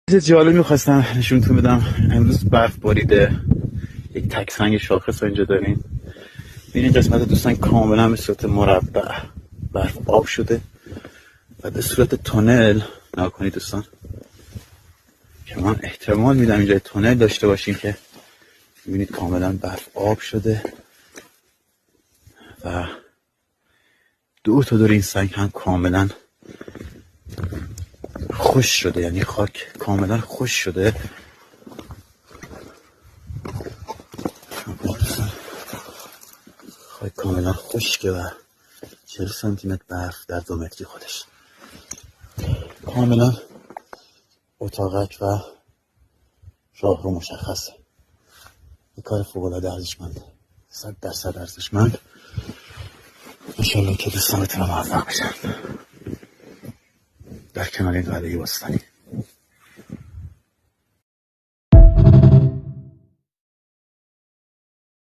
چیز جالب میخواستم نشونتون بدم. امروز برف باریده، یک تک سنگ شاخص اینجا داریم. این قسمت دوستان کاملا به صورت مربع برف آب شده و به صورت تونل نگاه کنید دوستان، که من احتمال میدم اینجا تونل داشته باشیم که میبینید کاملا برف آب شده و دور تا دور این سنگ هم کاملا خوش شده، یعنی خاک کاملا خوش شده. خاک کاملا خشکه و 40 سانتی متر برف در 2 متری خودش. کاملا اتاقک و راه رو مشخصه. این کار فوق العاده ارزشمند، 100% ارزشمند. انشالله که دوستان بتونم موفق بشن در کنار این قلعه باستانی.